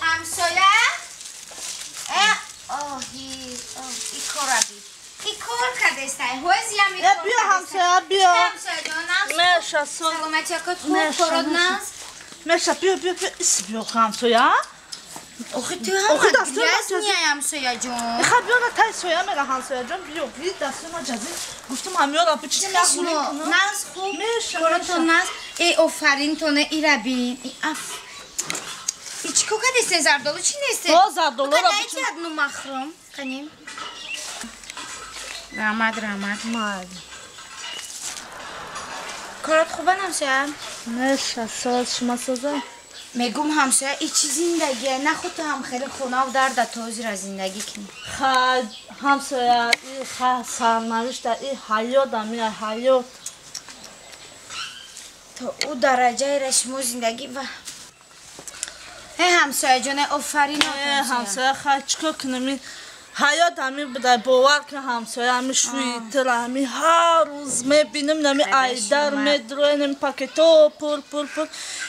همسایه آهی کارابی ای کار کرده استای هوزی هم ای کار کرده بیا همسایه بیا همسایه جانم مرشا سلامتی اکت خوب کاراد نست مرشا بیا ایسی بیا همسایه آخه تو هم گریز نیه همسایه جان خب بیا تای سویا میره همسایه جان بیا دست ما جزی گفتم همیارا بچینیم یا خوریم کنم نست خوب کاراتون نست ای آفرین تونه ای را بین ای اف ای چی کوکا دیستین زردالو چی نیسته؟ زردالو را بچین نیتی ادنو مخروم کنیم رحمت کارات خوبه همسایه؟ مرشا ساز شما سازه میگم همسایه ای چی زندگیه نه خود تو هم خیلی خونه و درد توزی را زندگی کنی همسایه ای سرنوشت ای حیات همی حیات تو او درجه رشمو زندگی و همسایه جان آفرین همسایه خواهد چکا کنم حیات همی بده باور که همسایه همی شوی تر همی هر روز میبینم نمی ایدر میدروی نمی پاکتو پر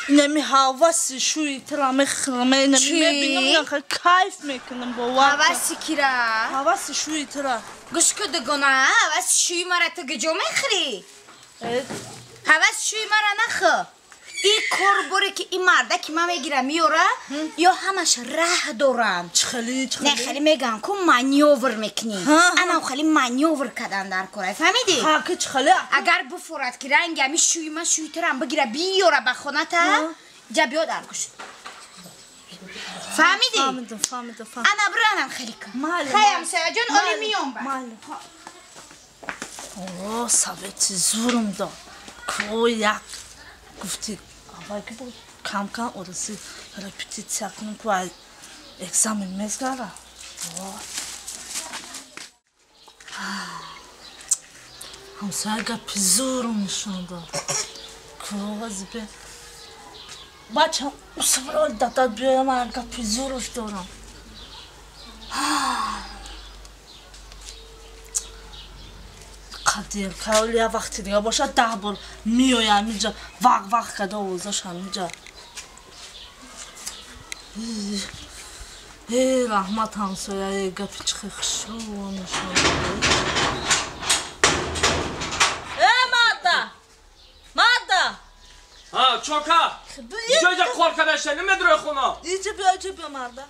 نمی حواسی شوی تر همی خرمه نمی میبینم خیلی کیف میکنم باور که حواسی کی را؟ حواسی شوی تر گوش که دگونه حواس شوی مرا تو گجو میخری حواس شوی مرا نخو ای کار باره که این مرده که من میگیرم میاره یا همش ره دارن خیلی نه خیلی میگم که مانیور میکنی انا خیلی مانیور کردن در کاره فهمیدی؟ ها که خیلی اگر بفورد که رنگ همی شوی من شوی ترم بگیره بیاره به خونه تا جا بیا در گوش فهمیدی؟ فهمیدم انا برانم خیلی کن خیلی همسایه جان آلی میام اوه ثابتی زورم دا که یک گفتی اول که بود کم ارسی رپیتیت کنم که اگزامین میزگره همسایه گپی زورم نشون داد که از به بچه اصفرال دادد بیایم من گپی زورش دارم قدیر که یه وقتی دیگه باشه 10 بار میایم اینجا وق کده اوزاش همینجا ای رحمت همسایه گپی چخی خشو نشون مرده ها چوکا اینجا کار کردشته نمیدروی خونه اینجا بیا مرده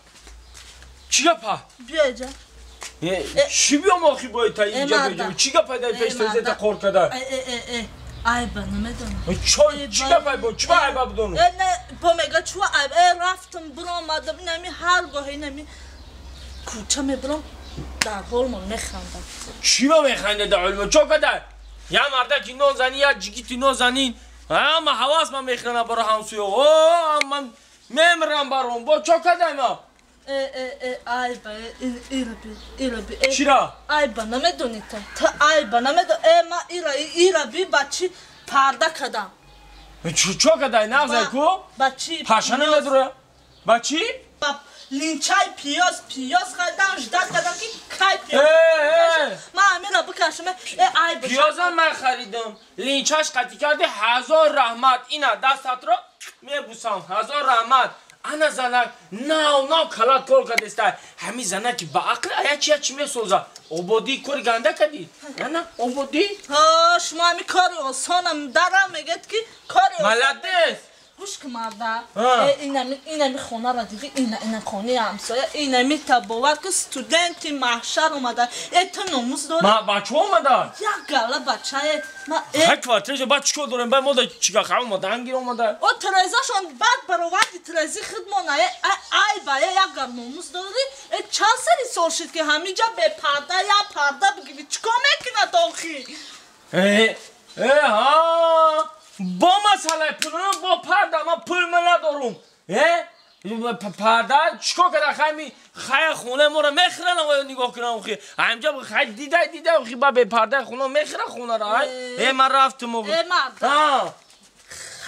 چی گپا؟ بیا اینجا چی بیام آخی باید تا اینجا بگیم چی گپا دای پیش تایزیت کار کرده عیبه نمیدونم چی گپا بود؟ چی با عیبه بدونم؟ نه با میگه چوا عیبه رفتم برآمدم نمی هر گاهی نمی کوچه میبرم در حالمون میخندم چی با میخنده در حالمون؟ چو کده؟ یه مرده که نو زنی یا جگیتی نو زنین اما حواس من میخنه برای همسویه من میمرم برام با چو کده ما؟ عیبه ایرا بی چی را؟ عیبه نمیدونی تا عیبه نمیدونی ما ایرا بی بچی پرده کدم چو کده نغزه کو؟ بچی پشه نمیدروه؟ بچی؟ لینچای پیاز خریدم جدت کردم که کای پیاز من همین را بکشم عیبه پیازم من خریدم لینچاش قطی کرده 1000 رحمت اینا دستت را میبوسم 1000 رحمت انا زنک ناو کلات کار کردسته همی زنک با عقل ایا چی میسوزه عبودی کار گنده کردید نه عبودی شما همی کاری آسانم درم میگید که کاری ملده گوش که مرده اینمی خونه را دیدی این خونه همسایه اینمی تباور که ستودنتی محشر اومده تو نموز داره ما بچه اومده یک گله بچه یک وقتش بچه چکو داریم باید ماده چیکا خواه اومده هنگیر اومده او تریزشون بعد برای تریزی خدمانه ای بایه یک گر نموز داری چند سری سال شد که همینجا به پرده یا پرده بگیری چکا میکنه داخی ها با مسئله پولم با پرده ما پول من ندارم پرده چکا کرده خیلی خونه ما رو میخرن و نگاه کنم همینجا خیلی دیده با به پرده خونه میخره خونه را من رفتم مرد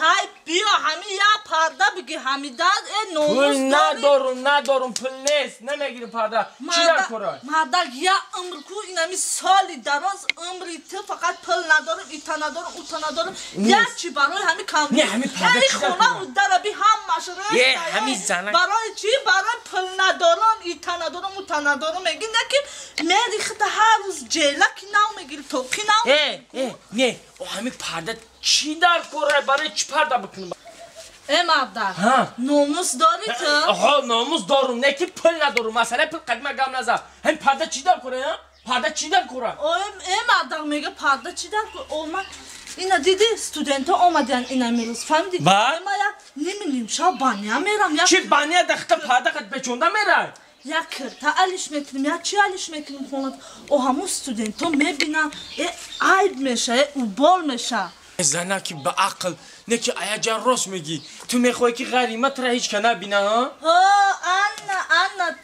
خیلی بیا همین یا پرده بگی همین داد نوموز پول ندارم پول نیست نمیگیری پرده چی در کاره؟ مرده یا عمر کو این همی سالی دراز عمری تو فقط پول ندارم ایتا ندارم اوتا ندارم یا چی برای همین کم نه همین پرده چی در خونه و در بی هم یه همین زنک برای چی؟ برای پل ندارم ای ندارم و ندارم میگی نه که میریخته هر روز جیلک نو میگیری تو کی نو نه او همین پرده چی در کره برای چی پرده بکنم ای مادر ناموس داری تو؟ آها ناموس دارم نه که پل ندارم مثلا پل قدیمه گم نزد همین پرده چی در کره پرده چی در کره ای مادر میگه پرده چی در کره اومد اینا دیدی استودنت ها آمدن اینا میروز فهمیدی؟ بله ما یا نیم شب بانیا میرم چی بانیا دخته پرده قد بچونده میره یا کرتا علیش میکنیم یا چی علیش میکنیم خونت او همون استودنت ها میبینن عیب میشه او بال میشه زنه که به عقل نه که ایا جان راست میگی تو میخوای که غریمت را هیچ کنه بینا ها انا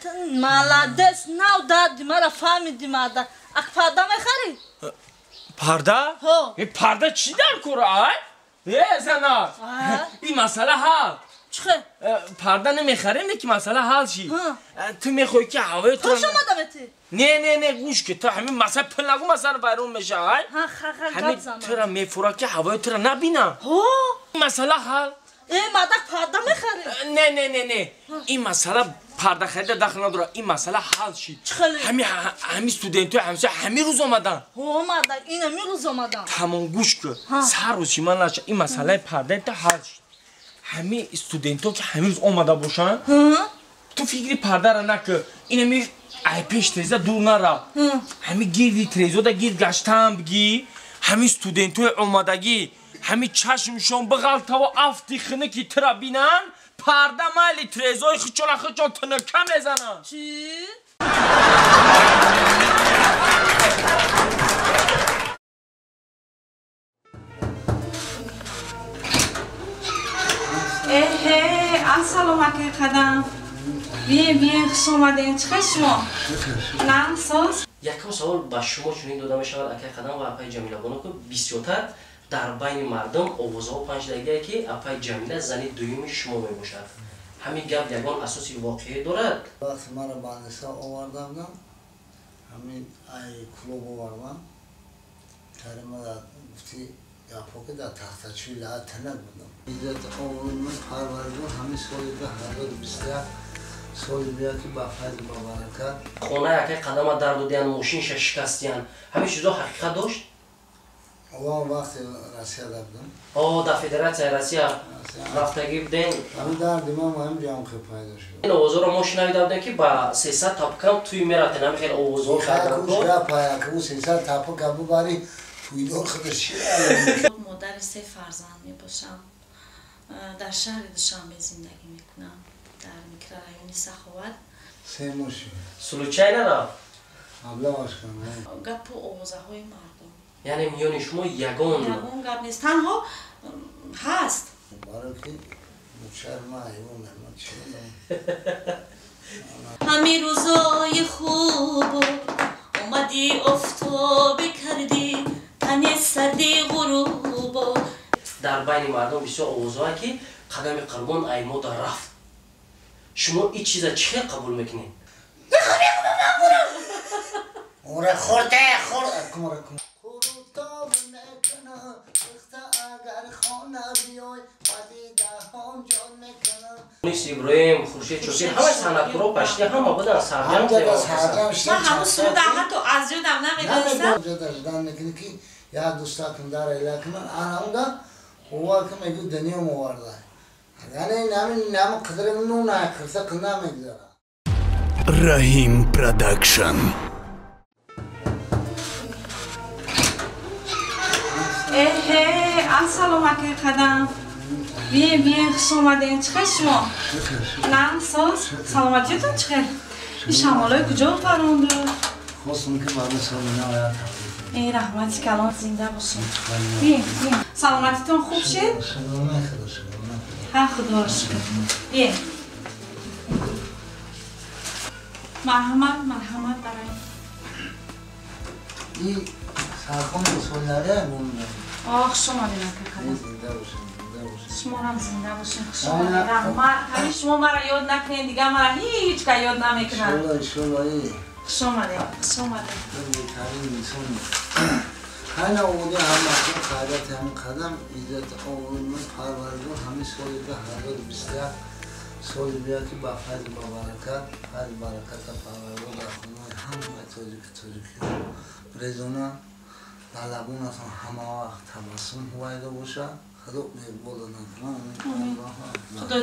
مالادس نو دادی مرا فهمیدی مادر اک پرده میخری پرده؟ این پرده چی در کره ای؟ زنه این مسئله حل چخه؟ پرده نمیخری نه که مسئله حل شی تو میخوای که هوای تو تو شما دمتی نه گوش که تو همین مسئله پل نگو مسئله بیرون میشه همین تو را میفوره که هوای تو را نبینم این مسئله حل مادر پرده میخری نه این مسئله پرده خرید داخل نداره این مسئله حل شید همین استودنتو همین روز آمدن مادر این همین روز آمدن تمام گوش که سر روز شیما نشه این مسئله پرده تا حل شید همین استودنتو که همین روز آمده باشن تو فکری پرده را نکه این همین ای پیش تریزه دور نره همین گیردی تریزو دا گیرد گشتم بگی همین استودنتو آمدگی همین چشمشون بغلطه و افتی خنه که ترا بینن پرده مالی تریزوی خچون تنکه میزنن چی؟ سلامتی قدم بیه خوش آمدین چه شما؟ نه ساز؟ یکم سوال با شما چنین داده می شود اکه قدم و اپای جمیله بانو که بسیارتر در بین مردم آوازها و پنج دقیقه که اپای جمیله زنی دویمی شما می باشد همین گپ یگان اساسی واقعی دارد وقتی من را باندسا آوردم همین ای کلوب آوردم ترمه گفتی یا پاکه در تختچوی لحظه تنک بودم ایزت آوردم پروردگار همین سالی به هر 21 سالی بیا که با فیض مبارکت خونه یکی قدم در دادیان موشینش شکستیان همین چیزا حقیقت داشت؟ اون وقتی روسیه بودم در فدراسیون روسیه رفتگی بودین؟ همین در دیما مهم جام خیلی پیدا شد این آوازا رو ما شنویده بودیم که با 300 تاپکم توی میراتن همین خیلی آوازی خیلی کن خیلی پایا که اون 300 تاپک کبو باری توی دور خودش چیه مادر 3 فرزند می باشم در شهر دوشنبه زندگی میکنم در میکرورایون سخاوت 3 موشی سلوچه ندارم ابلا باش کنم گپ و آوازه های مردم یعنی میان شما یگان گپ نیست تنها هست برای که مچر ما ایمون چیه همین روزای خوب اومدی افتابی کردی تن سردی غروب در بین مردم بسیار آوازهایی که قدم قربان ایمو در رفت شما این چیزا چه قبول میکنین؟ اون خورده کمره خورتاب نکنم وقتا اگر خانه بیای بدیده هم جان نکنم نیست ابراهیم خورشید چوکین همه صنعتگرا پشتی همه بودن سرجم من همون سودا حتی از یادم نمیدونستم جدا نکنی که یا دوستا کن داره لیکن آن اونجا هوا که میگو دنیا موارده یعنی نام قدر منو نه خرسه کنم میگذارم رحیم پروداکشن سلامتی قدم بیه خوش آمدین چه شما؟ نه ساز؟ سلامتیتون چه؟ این شمالای کجا فرونده؟ خواستم که بعد سال نهایت ای رحمتی کلان زنده باشین بیه سلامتیتون خوب شد؟ شما خدا شما ها خدا را شکر بیه مرحمت برای این سرخون بسولاره مونده آخ شما دیدن که قدم زنده باشین شما هم زنده باشین شما رحمت همین شما مرا یاد نکنین دیگه مرا هیچ که یاد نمیکنن شلایی شما دیدن بهترین انسان Hala oğlu hammasını kaydet hem kadam İzzet oğlumuz parvardı hami soyuda hazır bizler soyuya ki bafaz barakat hal barakata parvardı da hamma çocuk rezona talabuna son hama vaqt tabassum huvayda boşa xudok meboladan خدا